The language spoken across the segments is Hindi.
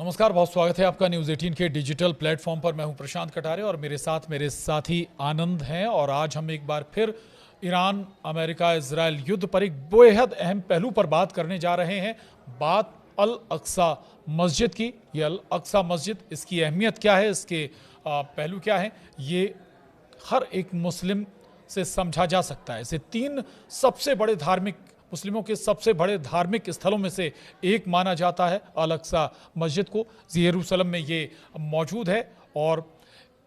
नमस्कार, बहुत स्वागत है आपका न्यूज़ 18 के डिजिटल प्लेटफॉर्म पर। मैं हूं प्रशांत कटारे और मेरे साथी आनंद हैं। और आज हम एक बार फिर ईरान अमेरिका इजराइल युद्ध पर एक बेहद अहम पहलू पर बात करने जा रहे हैं। बात अल अक्सा मस्जिद की। ये अल अक्सा मस्जिद, इसकी अहमियत क्या है, इसके पहलू क्या है, ये हर एक मुस्लिम से समझा जा सकता है। इसे तीन सबसे बड़े धार्मिक मुस्लिमों के सबसे बड़े धार्मिक स्थलों में से एक माना जाता है अल अक्सा मस्जिद को। यरूशलेम में ये मौजूद है और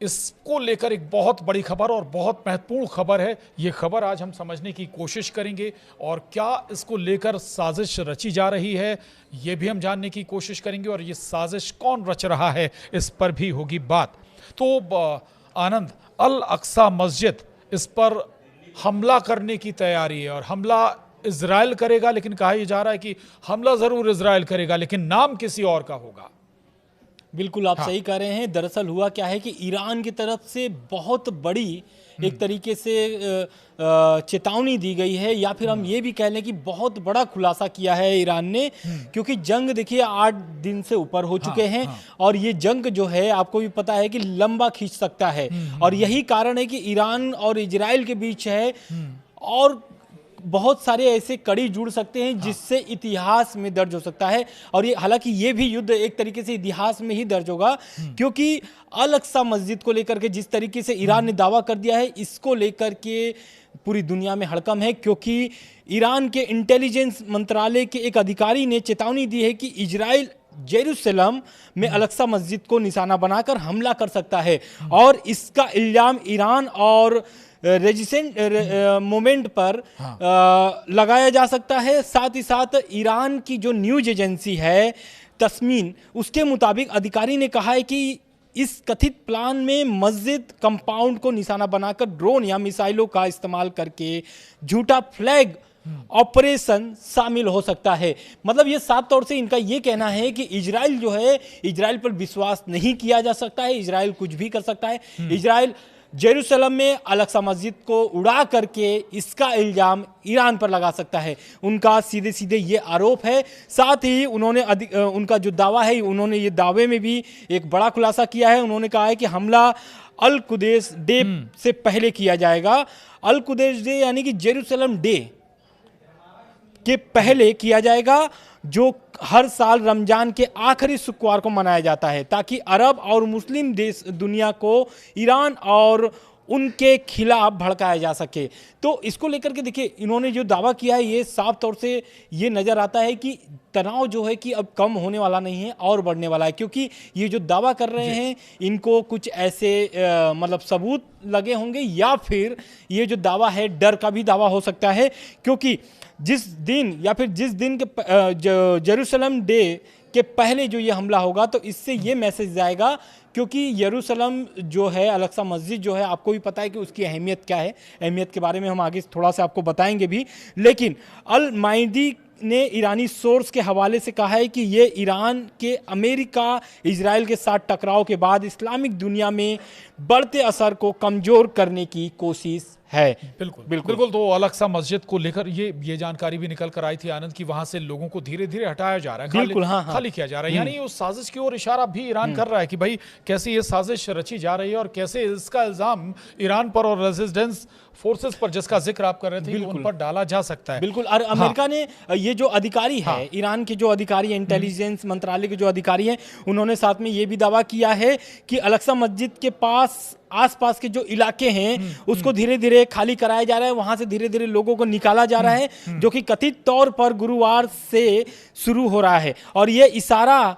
इसको लेकर एक बहुत बड़ी खबर और बहुत महत्वपूर्ण खबर है। ये खबर आज हम समझने की कोशिश करेंगे और क्या इसको लेकर साजिश रची जा रही है ये भी हम जानने की कोशिश करेंगे। और ये साजिश कौन रच रहा है इस पर भी होगी बात। तो आनंद, अल अक्सा मस्जिद, इस पर हमला करने की तैयारी है और हमला इजराइल करेगा, लेकिन कहा यह जा रहा है कि हमला जरूर इजराइल करेगा लेकिन नाम किसी और का होगा। बिल्कुल आप सही कह रहे हैं। दरअसल हुआ क्या है कि ईरान की तरफ से बहुत बड़ी एक तरीके से चेतावनी दी गई है, या फिर हम ये भी कह लें कि बहुत बड़ा खुलासा किया है ईरान ने, क्योंकि जंग देखिए 8 दिन से ऊपर हो चुके हैं। और ये जंग जो है आपको भी पता है कि लंबा खींच सकता है और यही कारण है कि ईरान और इजराइल के बीच है और बहुत सारे ऐसे कड़ी जुड़ सकते हैं जिससे इतिहास में दर्ज हो सकता है। और ये हालांकि ये भी युद्ध एक तरीके से इतिहास में ही दर्ज होगा, क्योंकि अल अक्सा मस्जिद को लेकर के जिस तरीके से ईरान ने दावा कर दिया है, इसको लेकर के पूरी दुनिया में हड़कंप है। क्योंकि ईरान के इंटेलिजेंस मंत्रालय के एक अधिकारी ने चेतावनी दी है कि इजराइल जेरूसलम में अल अक्सा मस्जिद को निशाना बनाकर हमला कर सकता है और इसका इल्जाम ईरान और रेजिस्टेंट मूवमेंट पर लगाया जा सकता है। साथ ही साथ ईरान की जो न्यूज एजेंसी है तस्मीन, उसके मुताबिक अधिकारी ने कहा है कि इस कथित प्लान में मस्जिद कंपाउंड को निशाना बनाकर ड्रोन या मिसाइलों का इस्तेमाल करके झूठा फ्लैग ऑपरेशन शामिल हो सकता है। मतलब ये साफ तौर से इनका ये कहना है कि इजराइल जो है, इजराइल पर विश्वास नहीं किया जा सकता है, इजराइल कुछ भी कर सकता है। इजराइल जेरूसलम में अल अक्सा मस्जिद को उड़ा करके इसका इल्जाम ईरान पर लगा सकता है। उनका सीधे सीधे ये आरोप है। साथ ही उन्होंने उनका जो दावा है, उन्होंने ये दावे में भी एक बड़ा खुलासा किया है। उन्होंने कहा है कि हमला अल कुद्स डे से पहले किया जाएगा। अल कुद्स डे यानी कि जेरूसलम डे के पहले किया जाएगा, जो हर साल रमजान के आखिरी शुक्रवार को मनाया जाता है, ताकि अरब और मुस्लिम देश दुनिया को ईरान और उनके खिलाफ भड़काया जा सके। तो इसको लेकर के देखिए इन्होंने जो दावा किया है, ये साफ तौर से ये नज़र आता है कि तनाव जो है कि अब कम होने वाला नहीं है और बढ़ने वाला है। क्योंकि ये जो दावा कर रहे हैं इनको कुछ ऐसे मतलब सबूत लगे होंगे, या फिर ये जो दावा है डर का भी दावा हो सकता है। क्योंकि जिस दिन या फिर जिस दिन के जेरूसलम डे के पहले जो ये हमला होगा, तो इससे ये मैसेज जाएगा, क्योंकि यरूशलेम जो है, अल अक्सा मस्जिद जो है, आपको भी पता है कि उसकी अहमियत क्या है। अहमियत के बारे में हम आगे थोड़ा सा आपको बताएंगे भी। लेकिन अल माइदी ने ईरानी सोर्स के हवाले से कहा है कि ये ईरान के अमेरिका इजराइल के साथ टकराव के बाद इस्लामिक दुनिया में बढ़ते असर को कमजोर करने की कोशिश है। बिल्कुल। तो अल अक्सा मस्जिद को लेकर ये जानकारी भी निकल कर आई थी आनंद की वहां से लोगों को धीरे धीरे हटाया जा रहा है, खाली किया जा रहा है। यानी उस साजिश की ओर इशारा भी ईरान कर रहा है कि भाई कैसे ये साजिश रची जा रही है और कैसे इसका इल्जाम ईरान पर और रेजिस्टेंस फोर्सेस पर, जिसका जिक्र आप कर रहे थे, उन पर डाला जा सकता है। बिल्कुल। और अमेरिका ने ये जो अधिकारी है, ईरान के जो अधिकारी है, इंटेलिजेंस मंत्रालय के जो अधिकारी हैं, उन्होंने साथ में ये भी दावा किया है कि अल अक्सा मस्जिद के पास आसपास के जो इलाके हैं उसको धीरे धीरे खाली कराया जा रहा है, वहां से धीरे धीरे लोगों को निकाला जा रहा है, जो कि कथित तौर पर गुरुवार से शुरू हो रहा है। और ये इशारा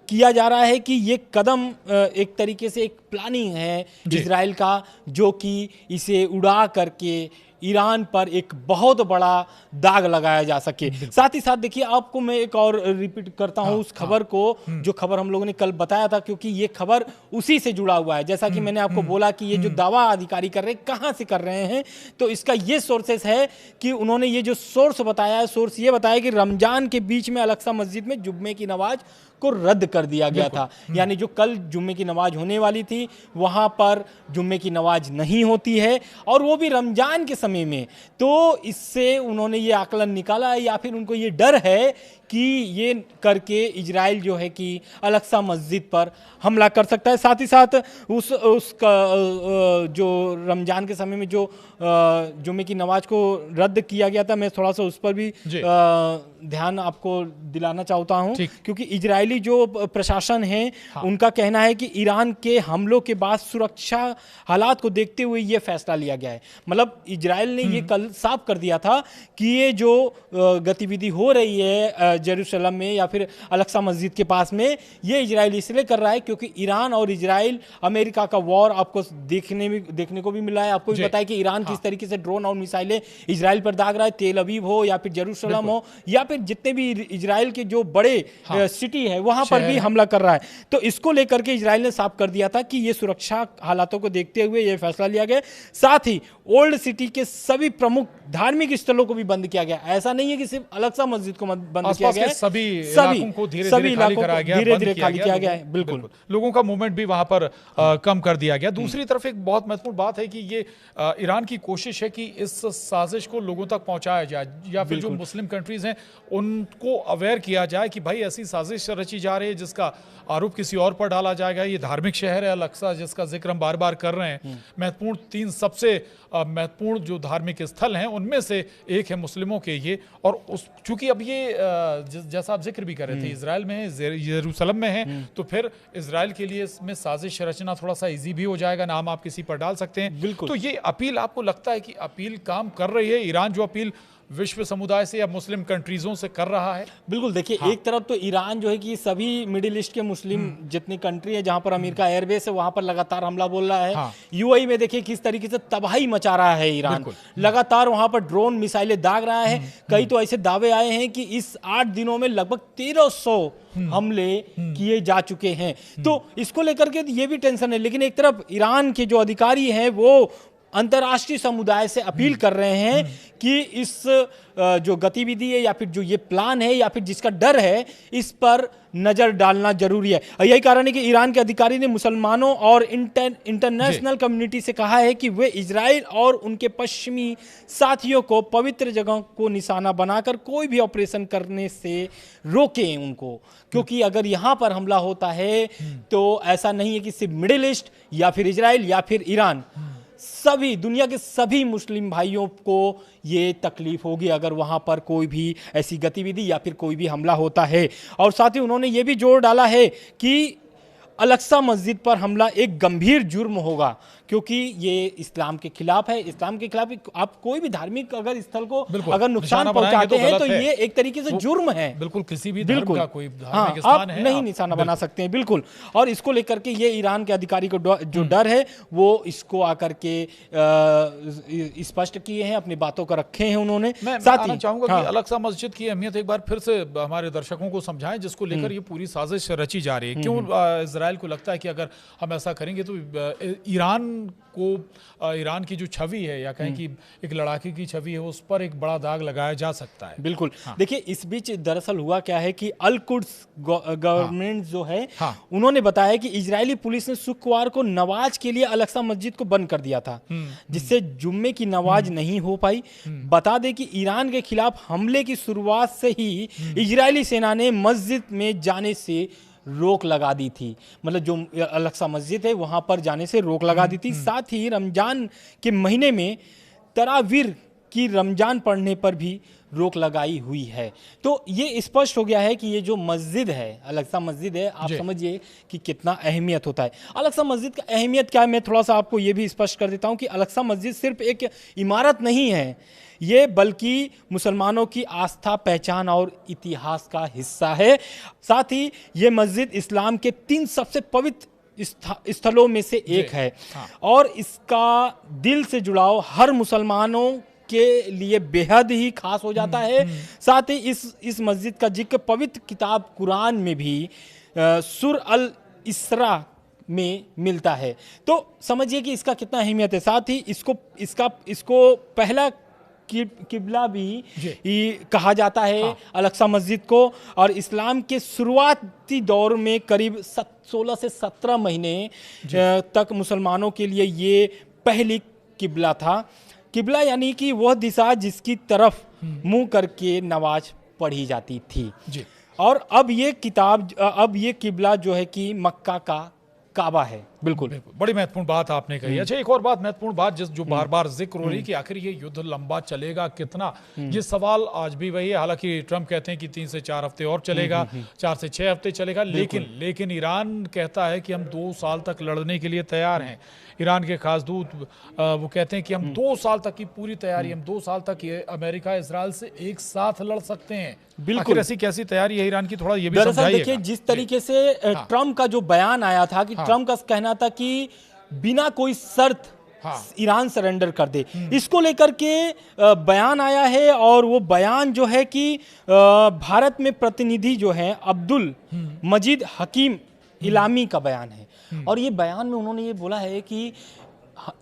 किया जा रहा है कि ये कदम एक तरीके से एक प्लानिंग है इजराइल का, जो कि इसे उड़ा करके ईरान पर एक बहुत बड़ा दाग लगाया जा सके। साथ ही साथ देखिए, आपको मैं एक और रिपीट करता हूं उस खबर को, जो खबर हम लोगों ने कल बताया था, क्योंकि ये खबर उसी से जुड़ा हुआ है। जैसा कि मैंने आपको बोला कि ये जो दावा अधिकारी कर रहे हैं, कहां से कर रहे हैं, तो इसका ये सोर्सेस है कि उन्होंने ये जो सोर्स बताया है, सोर्स ये बताया कि रमजान के बीच में अल अक्सा मस्जिद में जुम्मे की नमाज को रद्द कर दिया गया था। यानी जो कल जुम्मे की नमाज होने वाली थी वहां पर जुम्मे की नमाज नहीं होती है, और वो भी रमजान के समय में। तो इससे उन्होंने ये आकलन निकाला है, या फिर उनको ये डर है कि ये करके इजराइल जो है कि अल-अक्सा मस्जिद पर हमला कर सकता है। साथ ही साथ उसका जो रमजान के समय में जो जुम्मे की नमाज को रद्द किया गया था, मैं थोड़ा सा उस पर भी ध्यान आपको दिलाना चाहता हूं, क्योंकि इजरायली जो प्रशासन है उनका कहना है कि ईरान के हमलों के बाद सुरक्षा हालात को देखते हुए ये फैसला लिया गया है। मतलब इजराइल ने ये कल साफ कर दिया था कि ये जो गतिविधि हो रही है जेरूसलम में या फिर अल-अक्सा मस्जिद के पास में, ये इजराइल इसलिए कर रहा है क्योंकि ईरान और इजराइल अमेरिका का वॉर आपको देखने को भी मिला है। आपको भी पता है कि ईरान किस तरीके से ड्रोन और मिसाइलें इजराइल पर दाग रहा है। तेल अवीव हो या फिर जेरूसलम हो या फिर जितने भी इजराइल के जो बड़े सिटी है वहां पर भी हमला कर रहा है। तो इसको लेकर के इजराइल ने साफ कर दिया था कि ये सुरक्षा हालातों को देखते हुए ये फैसला लिया गया। साथ ही ओल्ड सिटी के सभी प्रमुख धार्मिक स्थलों को भी बंद किया गया। ऐसा नहीं है कि सिर्फ अल-अक्सा मस्जिद को बंद किया गया है, सभी इलाकों को धीरे-धीरे खाली कराया गया, धीरे-धीरे खाली किया गया है। बिल्कुल लोगों का मूवमेंट भी वहां पर कम कर दिया गया। दूसरी तरफ एक बहुत महत्वपूर्ण बात है कि ये ईरान की कोशिश है कि इस साजिश को लोगों तक पहुंचाया जाए, या फिर जो मुस्लिम कंट्रीज हैं उनको अवेयर किया जाए कि भाई ऐसी साजिश रची जा रही है जिसका आरोप किसी और पर डाला जाएगा। ये धार्मिक शहर है अल-अक्सा जिसका जिक्र हम बार बार कर रहे हैं। महत्वपूर्ण 3 सबसे महत्वपूर्ण जो धार्मिक स्थल हैं उनमें से एक है मुस्लिमों के ये, और चूंकि अब ये जैसा आप जिक्र भी कर रहे थे इजराइल में है, यरूशलेम में है, तो फिर इजराइल के लिए इसमें साजिश रचना थोड़ा सा इजी भी हो जाएगा, नाम आप किसी पर डाल सकते हैं। बिल्कुल। तो ये अपील आपको लगता है कि अपील काम कर रही है? ईरान जो अपील विश्व समुदाय से या मुस्लिम कंट्रीजों से कर रहा है? बिल्कुल। देखिए एक तरफ तो ईरान जो है कि सभी मिडिल ईस्ट के मुस्लिम जितनी कंट्री है जहां पर अमेरिका एयरबेस है वहां पर लगातार हमला बोल रहा है। यूएई में देखिए किस तरीके से तबाही मचा रहा है ईरान, लगातार वहां पर ड्रोन मिसाइलें दाग रहा है। कई तो ऐसे दावे आए हैं कि इस 8 दिनों में लगभग 1300 हमले किए जा चुके हैं। तो इसको लेकर के ये भी टेंशन है। लेकिन एक तरफ ईरान के जो अधिकारी हैं वो अंतर्राष्ट्रीय समुदाय से अपील कर रहे हैं कि इस जो गतिविधि है या फिर जो ये प्लान है या फिर जिसका डर है इस पर नजर डालना जरूरी है। यही कारण है कि ईरान के अधिकारी ने मुसलमानों और इंटरनेशनल कम्युनिटी से कहा है कि वे इजराइल और उनके पश्चिमी साथियों को पवित्र जगहों को निशाना बनाकर कोई भी ऑपरेशन करने से रोकें उनको, क्योंकि अगर यहां पर हमला होता है तो ऐसा नहीं है कि सिर्फ मिडिल ईस्ट या फिर इजराइल या फिर ईरान, सभी दुनिया के सभी मुस्लिम भाइयों को ये तकलीफ होगी अगर वहां पर कोई भी ऐसी गतिविधि या फिर कोई भी हमला होता है। और साथ ही उन्होंने ये भी जोर डाला है कि अल-अक्सा मस्जिद पर हमला एक गंभीर जुर्म होगा, क्योंकि ये इस्लाम के खिलाफ है। इस्लाम के खिलाफ आप कोई भी धार्मिक अगर स्थल को अगर नुकसान पहुंचाते हैं तो ये एक तरीके से जुर्म है। बिल्कुल किसी भी धर्म का कोई धार्मिक स्थान है नहीं निशाना बना सकते हैं। बिल्कुल। और इसको लेकर के ये ईरान के अधिकारी को जो डर है वो इसको आकर के स्पष्ट किए हैं, अपनी बातों को रखे हैं उन्होंने। साथ ही चाहूंगा कि अल-अक्सा मस्जिद की अहमियत एक बार फिर से हमारे दर्शकों को समझाएं, जिसको लेकर ये पूरी साजिश रची जा रही है। क्यों इजराइल को लगता है कि अगर हम ऐसा करेंगे तो ईरान की जो छवि है या कहें कि एक लड़ाके की छवि है उस पर एक बड़ा दाग लगाया जा सकता है। बिल्कुल। देखिए इस बीच दरअसल हुआ क्या है कि अल कुड्स गवर्नमेंट जो है उन्होंने बताया कि इजरायली पुलिस ने शुक्रवार को नमाज के लिए अल-अक्सा मस्जिद को बंद कर दिया था, जिससे जुम्मे की नमाज नहीं हो पाई। बता दें कि ईरान के खिलाफ हमले की शुरुआत से ही इजरायली सेना ने मस्जिद में जाने से रोक लगा दी थी। मतलब जो अल-अक्सा मस्जिद है वहां पर जाने से रोक लगा दी थी। साथ ही रमजान के महीने में तरावीर की रमजान पढ़ने पर भी रोक लगाई हुई है। तो ये स्पष्ट हो गया है कि ये जो मस्जिद है अल-अक्सा मस्जिद है, आप समझिए कि कितना अहमियत होता है। अल-अक्सा मस्जिद का अहमियत क्या है, मैं थोड़ा सा आपको ये भी स्पष्ट कर देता हूं कि अल-अक्सा मस्जिद सिर्फ एक इमारत नहीं है, ये बल्कि मुसलमानों की आस्था, पहचान और इतिहास का हिस्सा है। साथ ही ये मस्जिद इस्लाम के 3 सबसे पवित्र स्थलों में से एक है और इसका दिल से जुड़ाव हर मुसलमानों के लिए बेहद ही खास हो जाता है। साथ ही इस मस्जिद का जिक्र पवित्र किताब कुरान में भी सूर अल इसरा में मिलता है। तो समझिए कि इसका कितना अहमियत है। साथ ही इसको पहला किबला भी कहा जाता है अल-अक्सा मस्जिद को। और इस्लाम के शुरुआती दौर में करीब 16 से 17 महीने तक मुसलमानों के लिए ये पहली किबला था। किबला यानी कि वह दिशा जिसकी तरफ मुंह करके नमाज पढ़ी जाती थी जी। और अब ये किबला जो है कि मक्का का काबा है। बिल्कुल बड़ी महत्वपूर्ण बात आपने कही। अच्छा, एक और बात महत्वपूर्ण बात जो बार बार जिक्र हो रही कि आखिर ये युद्ध लंबा चलेगा कितना, ये सवाल आज भी वही है। हालांकि ट्रंप कहते हैं कि 3 से 4 हफ्ते और चलेगा, 4 से 6 हफ्ते चलेगा, लेकिन ईरान कहता है कि हम 2 साल तक लड़ने के लिए तैयार हैं। ईरान के खास दूत वो कहते हैं कि हम 2 साल तक की पूरी तैयारी, हम 2 साल तक ये अमेरिका इजराइल से एक साथ लड़ सकते हैं। बिल्कुल ऐसी कैसी तैयारी है ईरान की, थोड़ा ये भी समझाइए। देखिए, जिस तरीके से ट्रंप का जो बयान आया था कि ट्रंप का कहना था कि बिना कोई शर्त ईरान सरेंडर कर दे, इसको लेकर के बयान आया है। और वो बयान जो है कि भारत में प्रतिनिधि जो है अब्दुल मजीद हकीम इलामी का बयान है। और ये बयान में उन्होंने ये बोला है कि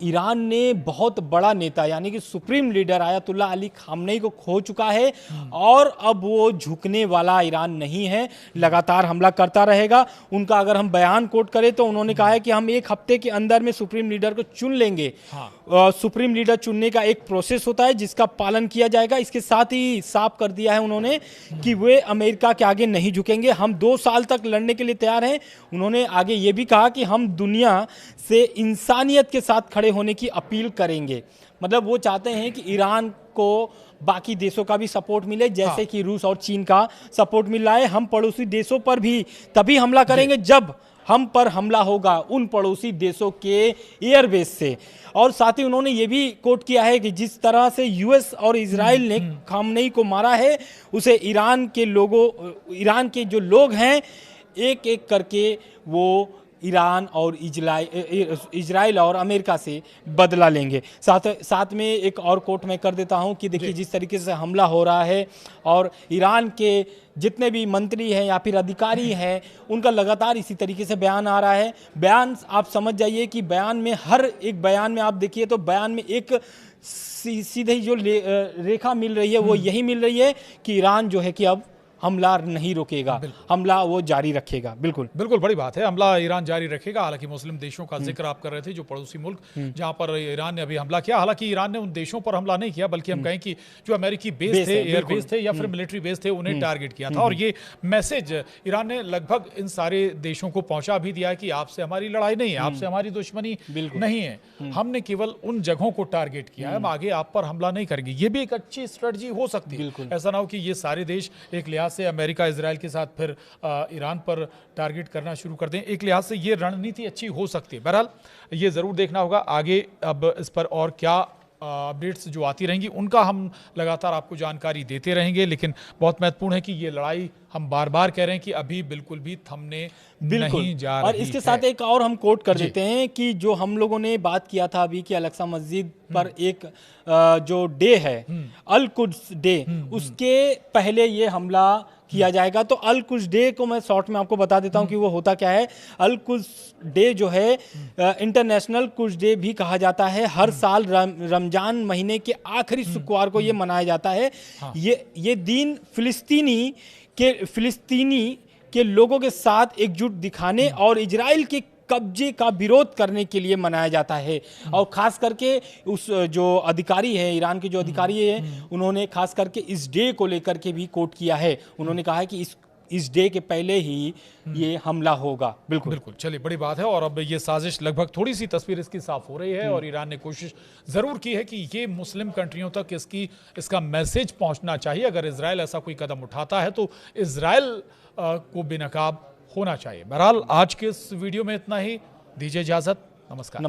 ईरान ने बहुत बड़ा नेता यानी कि supreme leader Ayatollah Ali Khamenei को खो चुका है और अब वो झुकने वाला ईरान नहीं है, लगातार हमला करता रहेगा। उनका अगर हम बयान कोट करें तो उन्होंने कहा है कि हम 1 हफ्ते के अंदर में सुप्रीम लीडर को चुन लेंगे। सुप्रीम लीडर चुनने का एक प्रोसेस होता है जिसका पालन किया जाएगा। इसके साथ ही साफ कर दिया है उन्होंने कि वे अमेरिका के आगे नहीं झुकेंगे, हम 2 साल तक लड़ने के लिए तैयार हैं। उन्होंने आगे ये भी कहा कि हम दुनिया से इंसानियत के साथ खड़े होने की अपील करेंगे। मतलब वो चाहते हैं कि ईरान को बाकी देशों का भी सपोर्ट मिले, जैसे कि रूस और चीन का सपोर्ट मिल रहा है। हम पड़ोसी देशों पर भी तभी हमला करेंगे जब हम पर हमला होगा उन पड़ोसी देशों के एयरबेस से। और साथ ही उन्होंने ये भी कोट किया है कि जिस तरह से यूएस और इजराइल ने खामनेई को मारा है, उसे ईरान के जो लोग हैं एक एक करके वो ईरान और इजराइल और अमेरिका से बदला लेंगे। साथ में एक और कोट मैं कर देता हूं कि देखिए जिस तरीके से हमला हो रहा है और ईरान के जितने भी मंत्री हैं या फिर अधिकारी हैं उनका लगातार इसी तरीके से बयान आ रहा है। बयान आप समझ जाइए कि बयान में हर एक बयान में आप देखिए तो बयान में एक सीधे जो रेखा मिल रही है वो यही मिल रही है कि ईरान जो है कि अब हमला नहीं रोकेगा, हमला वो जारी रखेगा। बिल्कुल बड़ी बात है, हमला ईरान जारी रखेगा। हालांकि मुस्लिम देशों का जिक्र आप कर रहे थे, जो पड़ोसी मुल्क जहां पर ईरान ने अभी हमला किया। हालांकि ईरान ने उन देशों पर हमला नहीं किया, बल्कि हम कहें कि जो अमेरिकी बेस थे, एयर बेस थे या फिर मिलिट्री बेस थे, उन्हें टारगेट किया था। और ये मैसेज ईरान ने लगभग इन सारे देशों को पहुंचा भी दिया है कि आपसे हमारी लड़ाई नहीं है, आपसे हमारी दुश्मनी नहीं है, हमने केवल उन जगहों को टारगेट किया है, हम आगे आप पर हमला नहीं करेंगे। ये भी एक अच्छी स्ट्रेटजी हो सकती है। ऐसा ना हो कि ये सारे देश एक लिहाज से अमेरिका इजराइल के साथ फिर ईरान पर टारगेट करना शुरू कर दें। एक लिहाज से ये रणनीति अच्छी हो सकती है। बहरहाल ये जरूर देखना होगा आगे अब इस पर और क्या अपडेट्स जो आती रहेंगी उनका हम लगातार आपको जानकारी देते रहेंगे। लेकिन बहुत महत्वपूर्ण है कि ये लड़ाई हम बार बार कह रहे हैं कि अभी बिल्कुल भी थमने नहीं जा रही है। और इसके साथ एक और हम कोट कर देते हैं कि जो हम लोगों ने बात किया था अभी कि अल-अक्सा मस्जिद पर एक जो डे है अल कुद्स डे, उसके पहले ये हमला किया जाएगा। तो अल कुद्स डे को मैं शॉर्ट में आपको बता देता हूं कि वो होता क्या है। अल कुद्स डे जो है इंटरनेशनल कुद्स डे भी कहा जाता है। हर साल रमजान महीने के आखिरी शुक्रवार को ये मनाया जाता है। ये दिन फिलिस्तीनी के लोगों के साथ एकजुट दिखाने और इजराइल के कब्जे का विरोध करने के लिए मनाया जाता है। और खास करके उस जो अधिकारी है, ईरान के जो अधिकारी है, उन्होंने खास करके इस डे को लेकर के भी कोट किया है। उन्होंने कहा है कि इस डे के पहले ही ये हमला होगा। बिल्कुल चलिए, बड़ी बात है। और अब ये साजिश लगभग थोड़ी सी तस्वीर इसकी साफ हो रही है और ईरान ने कोशिश जरूर की है कि ये मुस्लिम कंट्रियों तक इसका मैसेज पहुंचना चाहिए। अगर इजराइल ऐसा कोई कदम उठाता है तो इजराइल को बेनकाब होना चाहिए। बहरहाल आज के इस वीडियो में इतना ही, दीजिए इजाजत। नमस्कार।